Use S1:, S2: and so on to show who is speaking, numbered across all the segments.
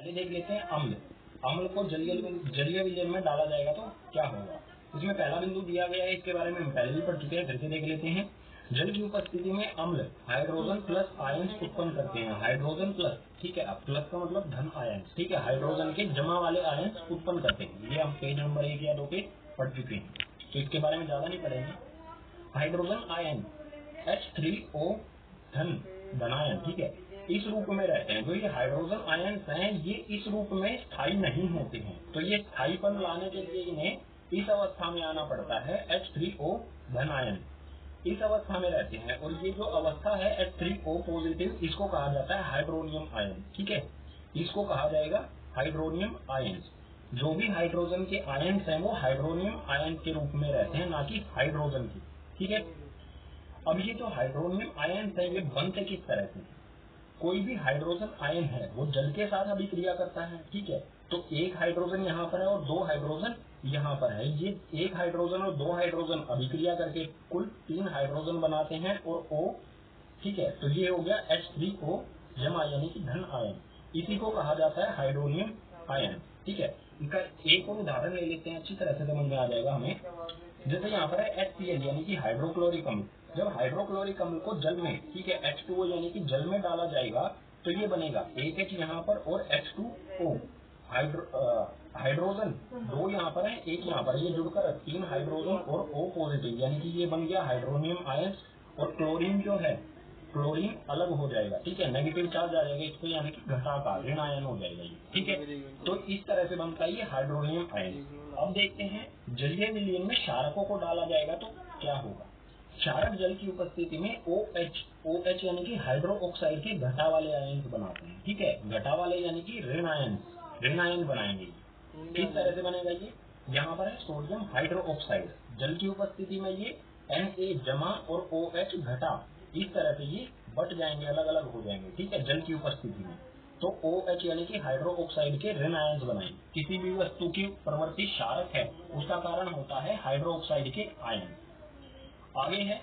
S1: आगे देख लेते हैं अम्ल। अम्ल को जलीय विलयन में डाला जाएगा तो क्या होगा। इसमें पहला बिंदु दिया गया है, इसके बारे में हम पहले भी पढ़ चुके हैं, फिर से देख लेते हैं। जल की उपस्थिति में अम्ल हाइड्रोजन प्लस आयंस उत्पन्न करते हैं। हाइड्रोजन प्लस, ठीक है, अब प्लस का मतलब धन आयंस, ठीक है, हाइड्रोजन के जमा वाले आयंस उत्पन्न करते हैं। ये हम पेज नंबर 1 या 2 पे पढ़ चुके हैं, तो इसके बारे में ज्यादा नहीं पढ़ेंगे। हाइड्रोजन आयन H3O धनायन, ठीक है, इस रूप में रहते हैं। जो ये हाइड्रोजन आयन्स हैं ये इस रूप में स्थायी नहीं होते हैं, तो ये स्थायीपन लाने के लिए इन्हें इस अवस्था में आना पड़ता है। H3O धनायन इस अवस्था में रहते हैं, और ये जो अवस्था है H3O पॉजिटिव, इसको कहा जाता है हाइड्रोनियम आयन, ठीक है, इसको कहा जाएगा हाइड्रोनियम आयन। जो भी हाइड्रोजन के आयन्स हैं वो हाइड्रोनियम आयन के रूप में रहते हैं, ना कि हाइड्रोजन की, ठीक है। अब ये जो हाइड्रोनियम आयन्स हैं ये बनते किस तरह से। कोई भी हाइड्रोजन आयन है वो जल के साथ अभिक्रिया करता है, ठीक है, तो एक हाइड्रोजन यहाँ पर है और 2 हाइड्रोजन यहाँ पर है। ये एक हाइड्रोजन और 2 हाइड्रोजन अभिक्रिया करके कुल 3 हाइड्रोजन बनाते हैं और O, ठीक है, तो ये हो गया H3O जमा यानी कि धन आयन, इसी को कहा जाता है हाइड्रोनियम आयन, ठीक है। इनका एक और उदाहरण ले लेते हैं, अच्छी तरह से समझ में आ जाएगा हमें। जैसे यहाँ पर है HCl यानी कि हाइड्रोक्लोरिक अम्ल। जब हाइड्रोक्लोरिक अम्ल को जल में, ठीक है, H2O यानी कि जल में डाला जाएगा तो ये बनेगा एक H यहाँ पर और H2O। हाइड्रोजन 2 यहाँ पर है, एक यहाँ पर, ये जुड़कर 3 हाइड्रोजन और O पॉजिटिव, यानी कि ये बन गया हाइड्रोनियम आयन। और क्लोरीन जो है, क्लोरीन अलग हो जाएगा, ठीक है, नेगेटिव चार्ज आ जाएगा इस पर, यानी कि घटाकार ऋण आयन हो जाएगा ये, ठीक है। तो इस तरह से बनता है ये हाइड्रोनियम आयन। अब देखते हैं जलीय विलयन में क्षारकों को डाला जाएगा तो क्या होगा। क्षारक जल की उपस्थिति में OH यानी कि हाइड्रो ऑक्साइड के घटा वाले आयन बनाते हैं, ठीक है, घटा वाले यानी कि ऋण आयन बनाएंगे। किस तरह से बनेगा ये, यहाँ पर है सोडियम हाइड्रो ऑक्साइड, जल की उपस्थिति में ये Na जमा और OH घटा, इस तरह से ये बट जाएंगे, अलग अलग हो जाएंगे, ठीक है, जल की उपस्थिति में। तो OH यानी कि हाइड्रो ऑक्साइड के ऋण आयन बनाएंगे। किसी भी वस्तु की प्रवृत्ति क्षारक है उसका कारण होता है हाइड्रो ऑक्साइड के आयन। आगे है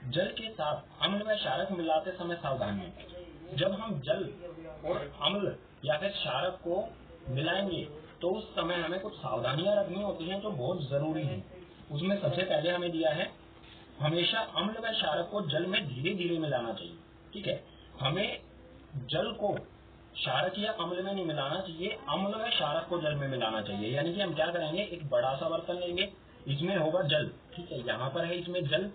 S1: जल के साथ अम्ल व क्षारक मिलाते समय सावधानी। जब हम जल और अम्ल या फिर क्षारक को मिलाएंगे तो उस समय हमें कुछ सावधानियां रखनी होती हैं जो बहुत जरूरी है। उसमें सबसे पहले हमें दिया है हमेशा अम्ल व क्षारक को जल में धीरे धीरे मिलाना चाहिए, ठीक है, हमें जल को क्षारक या अम्ल में नहीं मिलाना चाहिए, अम्ल व क्षारक को जल में मिलाना चाहिए। यानी कि हम क्या करेंगे, एक बड़ा सा बर्तन लेंगे, इसमें होगा जल, ठीक है, यहाँ पर है इसमें जल,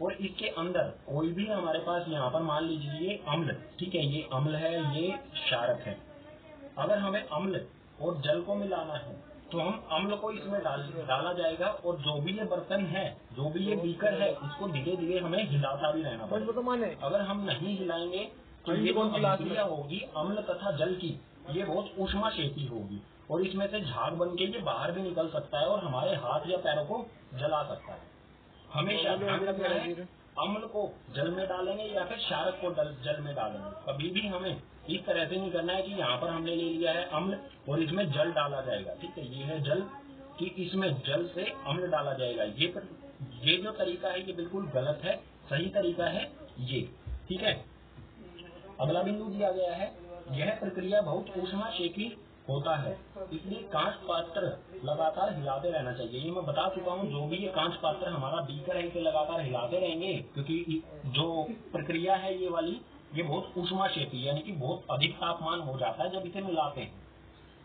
S1: और इसके अंदर कोई भी हमारे पास यहाँ पर मान लीजिए ये अम्ल, ठीक है, ये अम्ल है, ये क्षारक है। अगर हमें अम्ल और जल को मिलाना है तो हम अम्ल को इसमें डाला जाएगा, और जो भी ये बर्तन है, जो भी ये बीकर है, इसको धीरे धीरे हमें हिलाता भी रहना पड़ेगा। अगर हम नहीं हिलाएंगे तो ये जो अभिक्रिया होगी अम्ल तथा जल की, ये बहुत ऊष्माक्षेपी होगी, और इसमें से झाग बन के ये बाहर भी निकल सकता है और हमारे हाथ या पैरों को जला सकता है। हमेशा ध्यान रखना है अम्ल को जल में डालेंगे या फिर क्षारक को जल में डालेंगे, कभी भी हमें इस तरह से नहीं करना है कि यहाँ पर हमने ले लिया है अम्ल और इसमें जल डाला जाएगा, ठीक है, ये है जल, कि इसमें जल से अम्ल डाला जाएगा। ये जो तरीका है ये बिल्कुल गलत है, सही तरीका है ये, ठीक है। अगला बिंदु दिया गया है यह प्रक्रिया बहुत ऊष्माक्षेपी होता है, इसलिए कांच पात्र लगातार हिलाते रहना चाहिए। ये मैं बता चुका हूँ, जो भी ये कांच पात्र हमारा बीकर है इसे लगातार हिलाते रहेंगे, क्योंकि जो प्रक्रिया है ये वाली ये बहुत ऊष्माक्षेपी यानी कि बहुत अधिक तापमान हो जाता है जब इसे मिलाते हैं,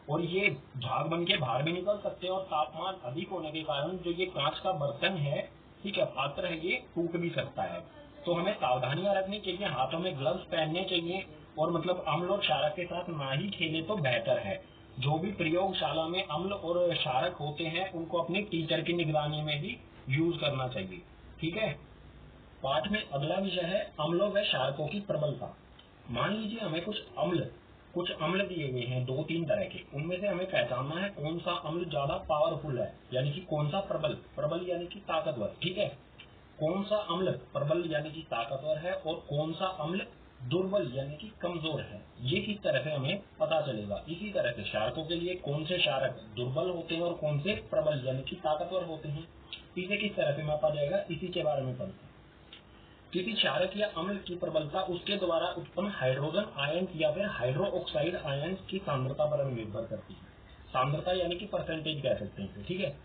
S1: और ये झाग बन के बाहर भी निकल सकते हैं, और तापमान अधिक होने के कारण जो ये कांच का बर्तन है, ठीक है, पात्र है, ये टूट भी सकता है। तो हमें सावधानियां रखनी चाहिए, हाथों में ग्लव्स पहनने चाहिए, और मतलब अम्ल और क्षारक के साथ ना ही खेले तो बेहतर है। जो भी प्रयोगशाला में अम्ल और क्षारक होते हैं उनको अपने टीचर की निगरानी में ही यूज करना चाहिए, ठीक है। पाठ में अगला विषय है अम्लों व क्षारकों की प्रबलता। मान लीजिए हमें कुछ अम्ल दिए गए हैं 2-3 तरह के, उनमें से हमें पहचानना है कौन सा अम्ल ज्यादा पावरफुल है, यानी कि कौन सा प्रबल यानी कि ताकतवर, ठीक है, कौन सा अम्ल प्रबल यानी कि ताकतवर है और कौन सा अम्ल दुर्बल यानी कि कमजोर है, ये किस तरह से हमें पता चलेगा। इसी तरह से क्षारकों के लिए कौन से क्षारक दुर्बल होते हैं और कौन से प्रबल यानी कि ताकतवर होते हैं, इसे किस तरह से मापा जाएगा, इसी के बारे में पढ़ते हैं। किसी क्षारक या अम्ल की प्रबलता उसके द्वारा उत्पन्न हाइड्रोजन आयन या फिर हाइड्रो ऑक्साइड आयन की सांद्रता पर निर्भर करती है। सांद्रता यानी कि परसेंटेज कह सकते हैं, ठीक है।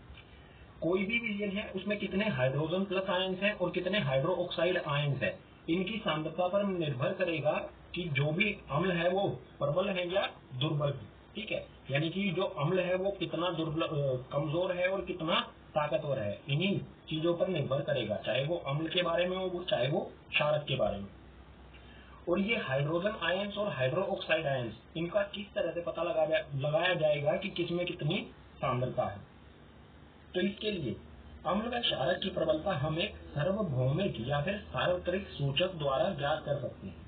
S1: कोई भी विलयन है उसमें कितने हाइड्रोजन प्लस आयन है और कितने हाइड्रो ऑक्साइड आयन है, इनकी सांद्रता पर निर्भर करेगा कि जो भी अम्ल है वो प्रबल है या दुर्बल है, ठीक है। यानी कि जो अम्ल है वो कितना कमजोर है और कितना ताकतवर है, इन्हीं चीजों पर निर्भर करेगा, चाहे वो अम्ल के बारे में हो चाहे वो क्षारक के बारे में। और ये हाइड्रोजन आयंस और हाइड्रो ऑक्साइड आयंस, इनका किस तरह से पता लगाया जाएगा कि किसमें कितनी सांद्रता है। तो इसके लिए अम्ल व क्षारक की प्रबलता हम एक सार्वभौमिक या फिर सार्वत्रिक सूचक द्वारा ज्ञात कर सकते हैं।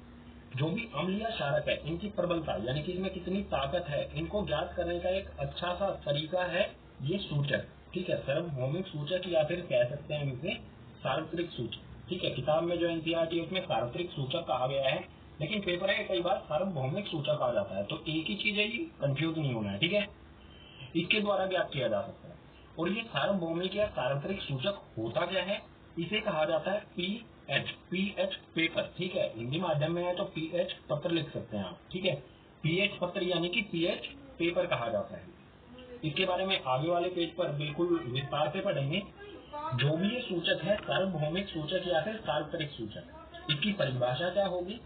S1: जो भी अम्ल या क्षारक है इनकी प्रबलता यानी कि इसमें कितनी ताकत है, इनको ज्ञात करने का एक अच्छा सा तरीका है ये सूचक, ठीक है। सार्वभौमिक सूचक या फिर कह सकते हैं इसे सार्वत्रिक सूचक, ठीक है। किताब में जो एनसीईआरटी है उसमें सार्वत्रिक सूचक कहा गया है, लेकिन पेपर में कई बार सार्वभौमिक सूचक आ जाता है, तो एक ही चीज है, ये कंफ्यूज नहीं होना है, ठीक है। इसके द्वारा ज्ञात किया जा सकता है। और ये सार्वभौमिक या सार्वत्रिक सूचक होता क्या है, इसे कहा जाता है पीएच पेपर, ठीक है। हिंदी माध्यम में है तो पीएच पत्र लिख सकते हैं आप, ठीक है। पीएच पत्र यानी कि पीएच पेपर कहा जाता है। इसके बारे में आगे वाले पेज पर बिल्कुल विस्तार से पढ़ेंगे। जो भी ये सूचक है, सार्वभौमिक सूचक या फिर सार्वत्रिक सूचक, इसकी परिभाषा क्या होगी।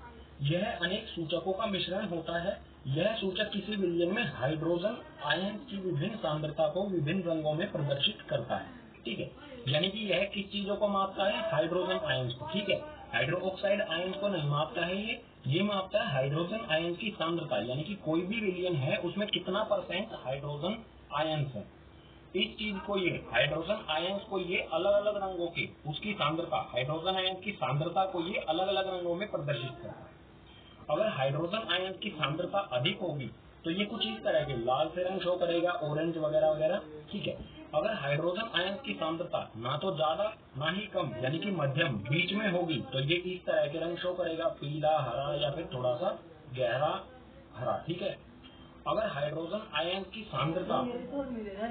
S1: यह अनेक सूचकों का मिश्रण होता है। यह सूचक किसी विलयन में हाइड्रोजन आयन की विभिन्न सांद्रता को विभिन्न रंगों में प्रदर्शित करता है, ठीक है। यानी कि यह किस चीजों को मापता है, हाइड्रोजन आयन को, ठीक है। हाइड्रो ऑक्साइड आयन को नहीं मापता है ये मापता है हाइड्रोजन आयन की सांद्रता, यानी कि कोई भी विलयन है उसमें कितना % हाइड्रोजन आयन है। इस चीज को ये हाइड्रोजन आयंस को ये अलग अलग रंगों के उसकी सांद्रता, हाइड्रोजन आयन की सांद्रता को ये अलग अलग रंगों में प्रदर्शित करता है। अगर हाइड्रोजन आयन की सांद्रता अधिक होगी तो ये कुछ इस तरह के लाल से रंग शो करेगा, ऑरेंज वगैरह वगैरह, ठीक है। अगर हाइड्रोजन आयन की सांद्रता ना तो ज्यादा ना ही कम यानी कि मध्यम बीच में होगी तो ये इस तरह के रंग शो करेगा, पीला, हरा या फिर थोड़ा सा गहरा हरा, ठीक है। अगर हाइड्रोजन आयन की सांद्रता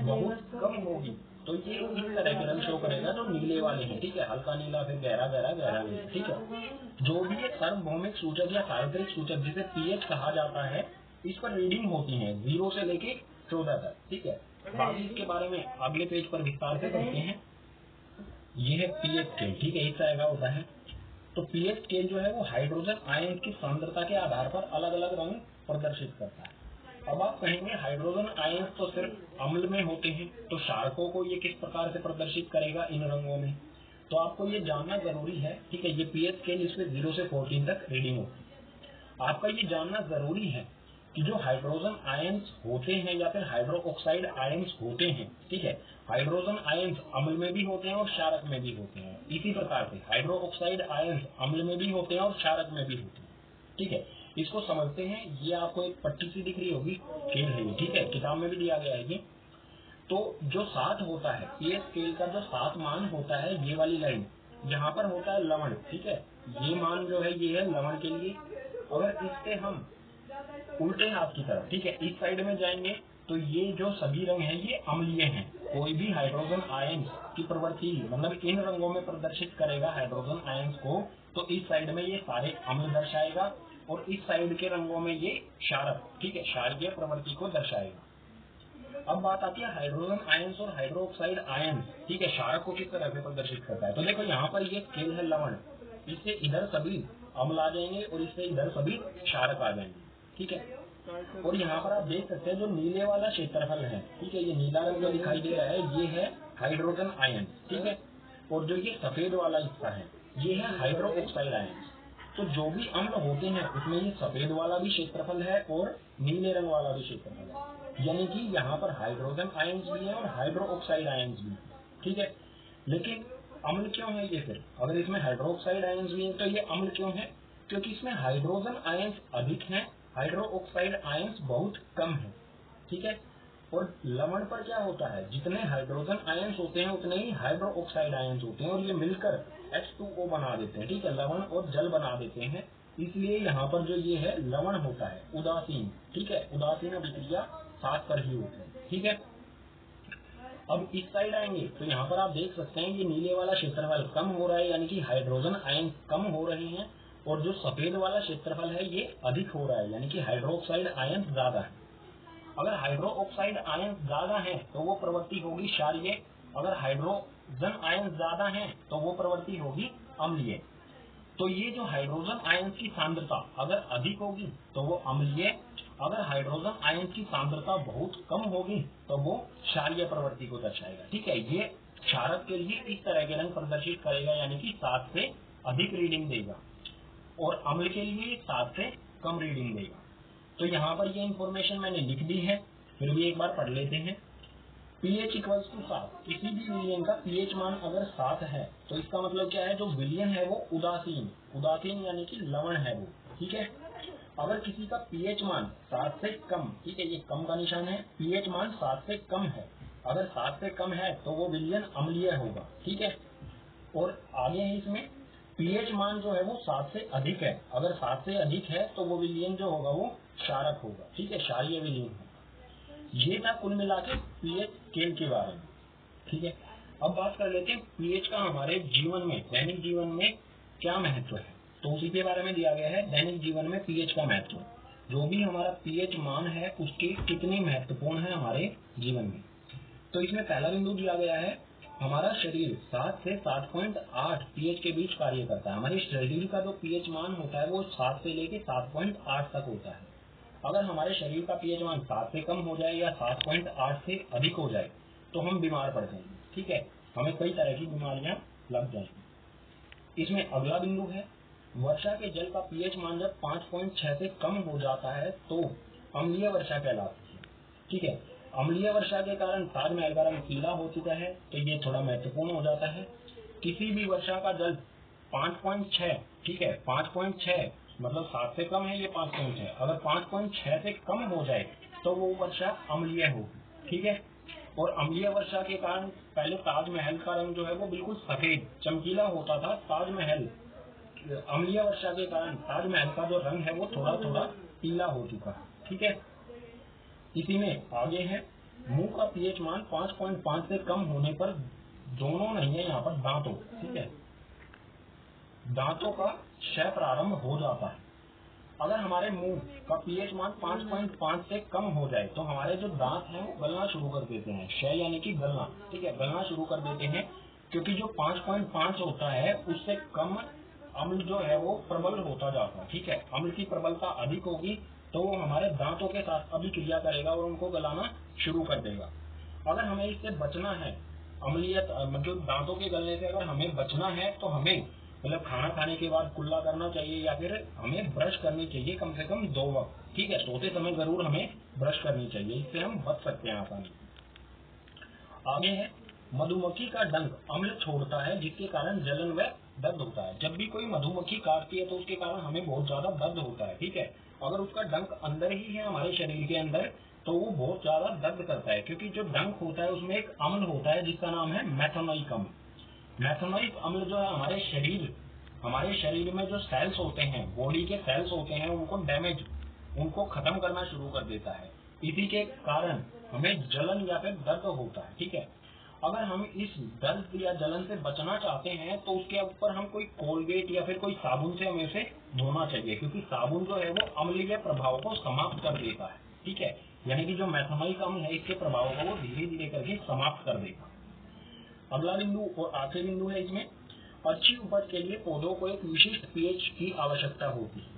S1: बहुत कम होगी तो ये इस तरह के रंग शो करेगा जो नीले वाले हैं, ठीक है। हल्का नीला, फिर गहरा गहरा गहरा नीला, ठीक है। जो भी ये सार्वभौमिक सूचक या सार्वत्रिक सूचक जिसे पीएच कहा जाता है, इस पर रीडिंग होती है 0 से लेके 14 तक, ठीक है। बाकी इसके बारे में अगले पेज पर विस्तार से पढ़ते हैं। ये है पीएच स्केल, ठीक है, इस तरह का होता है। तो पीएच स्केल जो है वो हाइड्रोजन आयन की सांद्रता के आधार पर अलग अलग रंग प्रदर्शित करता है। अब आप कहेंगे हाइड्रोजन आयन तो सिर्फ अम्ल में होते हैं, तो क्षारकों को ये किस प्रकार से प्रदर्शित करेगा इन रंगों में, तो आपको ये जानना जरूरी है, ठीक है। ये पीएच स्केल इसमें 0 से 14 तक रीडिंग होती है। आपका ये जानना जरूरी है कि जो हाइड्रोजन आयंस होते हैं या फिर हाइड्रो ऑक्साइड आयंस होते हैं, ठीक है। हाइड्रोजन आयंस अम्ल में भी होते हैं और क्षारक में भी होते हैं। इसी प्रकार से हाइड्रो ऑक्साइड आयंस अम्ल में भी होते हैं और क्षारक में भी होते हैं, ठीक है। इसको समझते हैं। ये आपको एक पट्टी सी दिख रही होगी, स्केल है ये, ठीक है, किताब में भी दिया गया है ये। तो जो 7 होता है, पीएच स्केल का जो 7 मान होता है, ये वाली लाइन यहाँ पर होता है लवण, ठीक है। ये मान जो है ये है लवण के लिए। अगर इससे हम उल्टे हाथ की तरफ, ठीक है, इस साइड में जाएंगे तो ये जो सभी रंग हैं ये अम्लीय हैं। कोई भी हाइड्रोजन आयन की प्रवृत्ति मतलब इन रंगों में प्रदर्शित करेगा हाइड्रोजन आयन को, तो इस साइड में ये सारे अम्ल दर्शाएगा और इस साइड के रंगों में ये क्षारक, ठीक है, क्षारीय प्रवृत्ति को दर्शाएगा। अब बात आती है हाइड्रोजन आयंस और हाइड्रो ऑक्साइड आयंस, ठीक है, क्षारक को किस तरह से प्रदर्शित करता है। तो देखो यहाँ पर ये स्केल है लवण, इससे इधर सभी अम्ल आ जाएंगे और इससे इधर सभी क्षारक आ जाएंगे, ठीक है। और यहाँ पर आप देख सकते हैं जो नीले वाला क्षेत्रफल है, ठीक है, ये नीला रंग जो दिखाई दे रहा है ये है हाइड्रोजन आयन, ठीक है। और जो ये सफेद वाला हिस्सा है ये है हाइड्रो ऑक्साइड आयन। तो जो भी अम्ल होते हैं उसमें ये सफेद वाला भी क्षेत्रफल है और नीले रंग वाला भी क्षेत्रफल है, यानी कि यहाँ पर हाइड्रोजन आयंस भी है और हाइड्रो ऑक्साइड आयंस भी है, ठीक है। लेकिन अम्ल क्यों है ये फिर, अगर इसमें हाइड्रो ऑक्साइड आयंस भी है तो ये अम्ल क्यों है, क्योंकि इसमें हाइड्रोजन आयंस अधिक हैं, हाइड्रो ऑक्साइड आयंस बहुत कम है, ठीक है। और लवण पर क्या होता है, जितने हाइड्रोजन आयंस होते हैं उतने ही हाइड्रो ऑक्साइड आयंस होते हैं और ये मिलकर H2O बना देते हैं, ठीक है, लवण और जल बना देते हैं। इसलिए यहाँ पर जो ये है लवण होता है उदासीन, ठीक है, उदासीन अभिक्रिया 7 पर ही होती है, ठीक है। अब इस साइड आएंगे तो यहाँ पर आप देख सकते हैं ये नीले वाला क्षेत्रफल कम हो रहा है, यानी कि हाइड्रोजन आयन कम हो रहे हैं, और जो सफेद वाला क्षेत्रफल है ये अधिक हो रहा है, यानी कि हाइड्रोक्साइड आयन ज्यादा है। अगर हाइड्रोक्साइड आयन ज्यादा है तो वो प्रवृत्ति होगी क्षारीय, अगर हाइड्रोजन आयन ज्यादा है तो वो प्रवृत्ति होगी अम्लीय। तो ये जो हाइड्रोजन आयन की सांद्रता अगर अधिक होगी तो वो अम्लीय, अगर हाइड्रोजन आयन की सांद्रता बहुत कम होगी तो वो क्षारीय प्रवृत्ति को दर्शाएगा। ठीक है, ये क्षारक के लिए इस तरह के रंग प्रदर्शित करेगा, यानी कि 7 से अधिक रीडिंग देगा, और अम्ल के लिए 7 से कम रीडिंग देगा। तो यहाँ पर ये इंफॉर्मेशन मैंने लिख दी है, फिर भी एक बार पढ़ लेते हैं। pH इक्वल्स टू 7, किसी भी विलयन का pH मान अगर 7 है तो इसका मतलब क्या है, जो विलयन है वो उदासीन यानी कि लवण है वो। ठीक है, अगर किसी का pH मान 7 से कम, ठीक है, ये कम का निशान है, pH मान 7 से कम है, अगर 7 से कम है तो वो विलयन अम्लीय होगा। ठीक है, और आगे है इसमें pH मान जो है वो 7 से अधिक है, अगर 7 से अधिक है तो वो विलयन जो होगा वो क्षारक होगा। ठीक है, क्षारीय विलयन होगा। ये था कुल मिला के पीएच स्केल के बारे में। ठीक है, अब बात कर लेते हैं पीएच का हमारे जीवन में, दैनिक जीवन में क्या महत्व है। तो उसी के बारे में दिया गया है, दैनिक जीवन में पीएच का महत्व, जो भी हमारा पीएच मान है उसकी कितनी महत्वपूर्ण है हमारे जीवन में। तो इसमें पहला बिंदु दिया गया है, हमारा शरीर 7 से 7.8 पीएच के बीच कार्य करता है। हमारे शरीर का जो पीएच मान होता है वो 7 से लेके 7.8 तक होता है। अगर हमारे शरीर का पीएच मान 7 से कम हो जाए या 7.8 से अधिक हो जाए तो हम बीमार पड़ जाएंगे। ठीक है, हमें कई तरह की बीमारियां लग जाएंगी। इसमें अगला बिंदु है, वर्षा के जल का पीएच मान जब 5.6 से कम हो जाता है तो अम्लीय वर्षा कहलाती है। ठीक है, अम्लीय वर्षा के कारण ताजमहल का रंग पीला हो चुका है, तो ये थोड़ा महत्वपूर्ण हो जाता है। किसी भी वर्षा का जल 5.6, ठीक है, 5.6 मतलब 7 से कम है, ये 5.6, अगर 5.6 से कम हो जाए तो वो वर्षा अम्लीय होगी। ठीक है, और अम्लीय वर्षा के कारण पहले ताजमहल का रंग जो है वो बिल्कुल सफेद चमकीला होता था, ताजमहल अम्लीय वर्षा के कारण ताजमहल का जो रंग है वो थोड़ा थोड़ा पीला हो चुका है। ठीक है, इसी में आगे है, मुंह का पीएच मान 5.5 से कम होने पर, दोनों नहीं है यहाँ पर, दांतों, ठीक है, दांतों का क्षय प्रारंभ हो जाता है। अगर हमारे मुंह का पीएच मान 5.5 से कम हो जाए तो हमारे जो दांत हैं वो गलना शुरू कर देते हैं, क्षय यानी कि गलना। ठीक है, गलना शुरू कर देते हैं, क्योंकि जो 5.5 होता है उससे कम अम्ल जो है वो प्रबल होता जाता है। ठीक है, अम्ल की प्रबलता अधिक होगी तो वो हमारे दांतों के साथ अभिक्रिया करेगा और उनको गलाना शुरू कर देगा। अगर हमें इससे बचना है, अम्लीयत मतलब दांतों के गलने से अगर हमें बचना है तो हमें मतलब खाना खाने के बाद कुल्ला करना चाहिए या फिर हमें ब्रश करनी चाहिए कम से कम 2 वक्त। ठीक है, सोते समय जरूर हमें ब्रश करनी चाहिए, इससे हम बच सकते हैं आसानी से। आगे है, मधुमक्खी का डंक अम्ल छोड़ता है जिसके कारण जलन व दर्द होता है। जब भी कोई मधुमक्खी काटती है तो उसके कारण हमें बहुत ज्यादा दर्द होता है। ठीक है, अगर उसका डंक अंदर ही है हमारे शरीर के अंदर तो वो बहुत ज्यादा दर्द करता है, क्योंकि जो डंक होता है उसमें एक अम्ल होता है जिसका नाम है मेथनोइक अम्ल। मेथनोइक अम्ल जो है हमारे शरीर में जो सेल्स होते हैं, बॉडी के सेल्स होते हैं, उनको डैमेज, उनको खत्म करना शुरू कर देता है। इसी के कारण हमें जलन या फिर दर्द होता है। ठीक है, अगर हम इस दर्द या जलन से बचना चाहते हैं तो उसके ऊपर हम कोई कोलगेट या फिर कोई साबुन से हमें उसे धोना चाहिए, क्योंकि साबुन जो है वो अम्लीय प्रभाव को समाप्त कर देता है। ठीक है, यानी कि जो मेथनोइक अम्ल है इसके प्रभाव को वो धीरे धीरे करके समाप्त कर देगा। अगला बिंदु और आखिरी बिंदु है, इसमें अच्छी उपज के लिए पौधों को एक विशिष्ट पीएच की आवश्यकता होती है।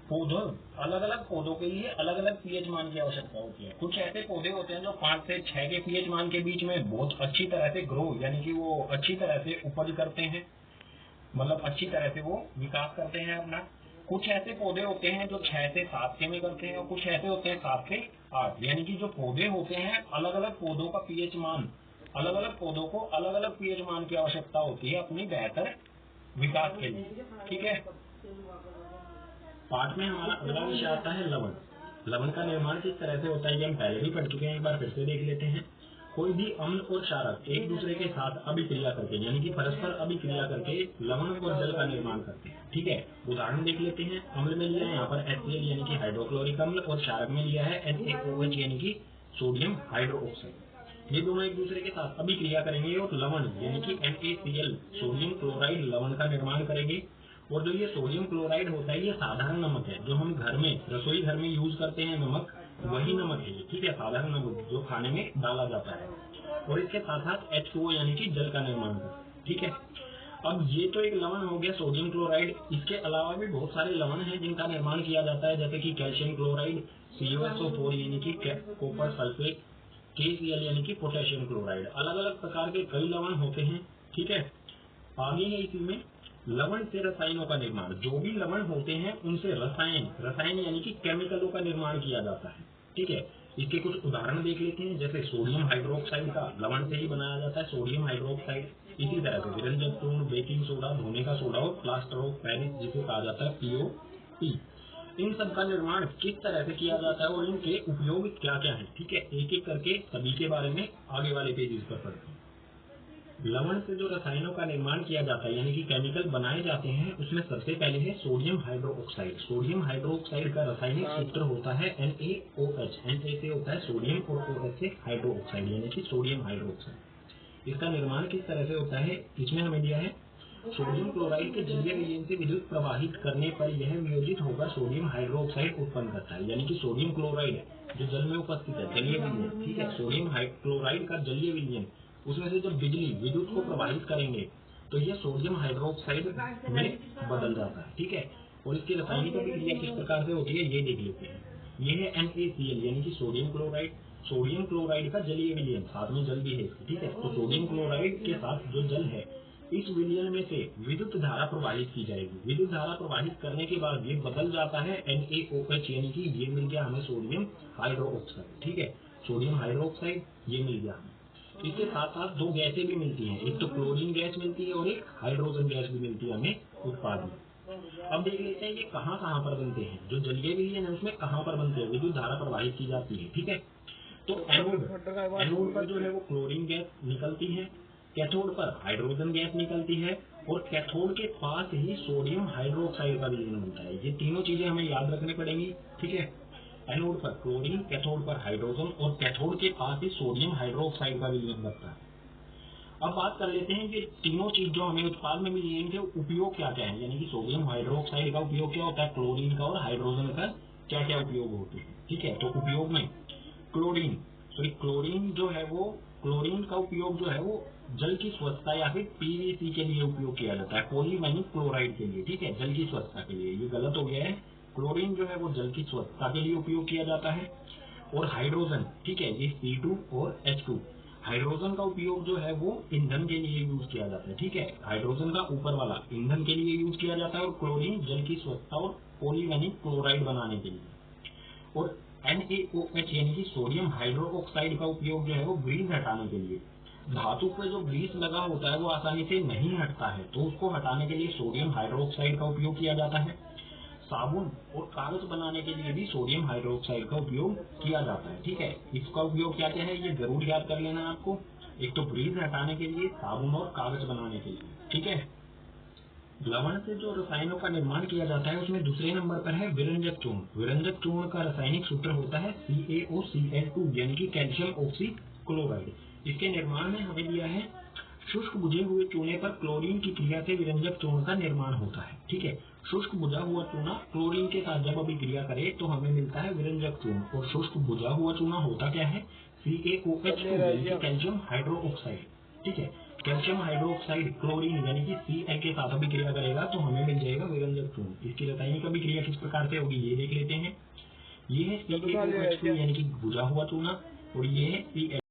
S1: पौधों, अलग अलग पौधों के लिए अलग अलग पीएच मान की आवश्यकता होती है। कुछ ऐसे पौधे होते हैं जो 5 से 6 के पीएच मान के बीच में बहुत अच्छी तरह से ग्रो, यानी कि वो अच्छी तरह से उपज करते हैं, मतलब अच्छी तरह से वो विकास करते हैं अपना। कुछ ऐसे पौधे होते हैं जो 6 से 7 के में करते हैं, और कुछ ऐसे होते हैं 7 से 8, यानी कि जो पौधे होते हैं अलग अलग पौधों का पीएच मान, अलग अलग पौधों को अलग अलग पीएच मान की आवश्यकता होती है अपनी बेहतर विकास के लिए। ठीक है, पाठ में हमारा अगला विषय आता है लवण। लवण का निर्माण किस तरह से होता है ये हम पहले भी पढ़ चुके हैं, एक बार फिर से देख लेते हैं। कोई भी अम्ल और क्षारक एक दूसरे के साथ अभिक्रिया करके, यानी कि परस्पर अभिक्रिया करके लवण और जल का निर्माण करते हैं। ठीक है, उदाहरण देख लेते हैं। अम्ल में लिया है यहाँ पर HCl यानी कि हाइड्रोक्लोरिक अम्ल, और क्षारक में लिया है NaOH यानी कि सोडियम हाइड्रोक्साइड। ये दोनों एक दूसरे के साथ अभिक्रिया करेंगे और लवण यानी कि NaCl सोडियम क्लोराइड लवण का निर्माण करेंगे। और जो ये सोडियम क्लोराइड होता है ये साधारण नमक है, जो हम घर में रसोई घर में यूज करते हैं नमक, वही नमक है, ठीक है, साधारण नमक जो खाने में डाला जाता है। और इसके साथ साथ H2O यानी कि जल का निर्माण करता है, ठीक है। अब ये तो एक लवण हो गया सोडियम क्लोराइड। इसके अलावा भी बहुत सारे लवण हैं जिनका निर्माण किया जाता है, जैसे कि कैल्शियम क्लोराइड, CuSO4 यानी कि कॉपर सल्फेट, KCl यानी कि पोटेशियम क्लोराइड। अलग अलग प्रकार के कई लवण होते हैं, ठीक है। आगे है इसी में लवण से रसायनों का निर्माण। जो भी लवण होते हैं उनसे रसायन यानी कि केमिकलों का निर्माण किया जाता है, ठीक है। इसके कुछ उदाहरण देख लेते हैं, जैसे सोडियम हाइड्रोक्साइड का लवण से ही बनाया जाता है सोडियम हाइड्रोक्साइड। इसी तरह से विरंजक चूर्ण, बेकिंग सोडा, धोने का सोडा और प्लास्टर ऑफ पेरिस जिसे कहा जाता है POP, इन सब का निर्माण किस तरह से किया जाता है और इनके उपयोग क्या क्या है, ठीक है। एक एक करके सभी के बारे में आगे वाले पेजेस पर पढ़ते हैं। लवण से जो रसायनों का निर्माण किया जाता है यानी कि केमिकल बनाए जाते हैं, उसमें सबसे पहले है सोडियम हाइड्रोक्साइड। सोडियम हाइड्रोक्साइड का रासायनिक सूत्र होता है NaOH। Na से होता है सोडियम और OH से हाइड्रोक्साइड यानी कि सोडियम हाइड्रोक्साइड। इसका निर्माण किस तरह से होता है, इसमें हमें दिया है सोडियम क्लोराइड के जलीय विलयन से विद्युत प्रवाहित करने पर यह वियोजित होकर सोडियम हाइड्रोक्साइड उत्पन्न करता है। यानी कि सोडियम क्लोराइड जो जल में उपस्थित है, जलीय विलयन, ठीक है, सोडियम क्लोराइड का जलीय विलयन, उसमें से जब विद्युत को प्रवाहित करेंगे तो यह सोडियम हाइड्रोक्साइड में बदल जाता है, ठीक है। और इसकी रासायनिक अभिक्रिया किस प्रकार से होती है ये देख लेते हैं। ये है NaCl यानी कि सोडियम क्लोराइड। सोडियम क्लोराइड का जलीय विलयन, साथ में जल भी है, ठीक है। तो सोडियम क्लोराइड के साथ जो जल है, इस विलयन में से विद्युत धारा प्रवाहित की जाएगी। विद्युत धारा प्रवाहित करने के बाद ये बदल जाता है NaOH यानी कि ये मिल गया हमें सोडियम हाइड्रोक्साइड, ठीक है, सोडियम हाइड्रोक्साइड ये मिल गया हमें। इसके साथ साथ दो गैसें भी मिलती हैं, एक तो क्लोरीन गैस मिलती है और एक हाइड्रोजन गैस भी मिलती है हमें उत्पाद में। अब देख लेते हैं ये कहाँ कहाँ पर बनते हैं, जो जलीय विलयन है उसमें कहाँ पर बनते हैं, विद्युत धारा प्रवाहित की जाती है, ठीक है। तो एनोड पर जो है वो क्लोरीन गैस निकलती है, कैथोड पर हाइड्रोजन गैस निकलती है और कैथोड के पास ही सोडियम हाइड्रोक्साइड का विलयन बनता है। ये तीनों चीजें हमें याद रखनी पड़ेंगी, ठीक है। एनोड पर क्लोरीन, कैथोड पर हाइड्रोजन और कैथोड के पास ही सोडियम हाइड्रोक्साइड का विलयन बनता है। अब बात कर लेते हैं कि तीनों चीज जो हमें उत्पाद में मिली है इनके उपयोग क्या क्या है, यानी कि सोडियम हाइड्रोक्साइड का उपयोग क्या होता है, क्लोरीन का और हाइड्रोजन का क्या क्या उपयोग होते हैं, ठीक है। तो उपयोग में क्लोरीन जो है वो, क्लोरीन का उपयोग जो है वो जल की स्वच्छता या फिर PVC के लिए उपयोग किया जाता है, पॉलीविनाइल क्लोराइड के लिए, ठीक है, जल की स्वच्छता के लिए। ये गलत हो गया है, क्लोरीन जो है वो जल की स्वच्छता के लिए उपयोग किया जाता है। और हाइड्रोजन, ठीक है, ये C2 और H2, हाइड्रोजन का उपयोग जो है वो ईंधन के लिए यूज किया जाता है, ठीक है, हाइड्रोजन का ऊपर वाला ईंधन के लिए यूज किया जाता है और क्लोरीन जल की स्वच्छता और पॉलीविनाइल क्लोराइड बनाने के लिए। और NaOH यानी कि सोडियम हाइड्रोक्साइड का उपयोग जो है वो ग्रीस हटाने के लिए। धातु पे जो ग्रीस लगा होता है वो आसानी से नहीं हटता है, तो उसको हटाने के लिए सोडियम हाइड्रोक्साइड का उपयोग किया जाता है। साबुन और कागज बनाने के लिए भी सोडियम हाइड्रोक्साइड का उपयोग किया जाता है, ठीक है। इसका उपयोग क्या क्या है ये जरूर याद कर लेना है आपको। एक तो ग्रीस हटाने के लिए, साबुन और कागज बनाने के लिए, ठीक है। लवण से जो रसायनों का निर्माण किया जाता है उसमें दूसरे नंबर पर है विरंजक चूर्ण। विरंजक चूर्ण का रासायनिक सूत्र होता है CaOCl2 यानी कि कैल्शियम ऑक्सी क्लोराइड। इसके निर्माण में हमें दिया है शुष्क बुझे हुए चूने पर क्लोरीन की क्रिया से विरंजक चूर्ण का निर्माण होता है, ठीक है। शुष्क बुझा हुआ चूना क्लोरीन के साथ जब अभिक्रिया करे तो हमें मिलता है विरंजक चूर्ण। और शुष्क बुझा हुआ चूना होता क्या है, CaOH2 यानी कि कैल्शियम हाइड्रोक्साइड, ठीक है। कैल्शियम हाइड्रोक्साइड क्लोरीन यानी कि Cl के साथ अभिक्रिया करेगा तो हमें मिल जाएगा विरंजक चूर्ण। इसकी रासायनिक अभिक्रिया किस प्रकार से होगी ये देख लेते हैं। ये है CaOH2 यानी कि बुझा हुआ चूना और ये है Cl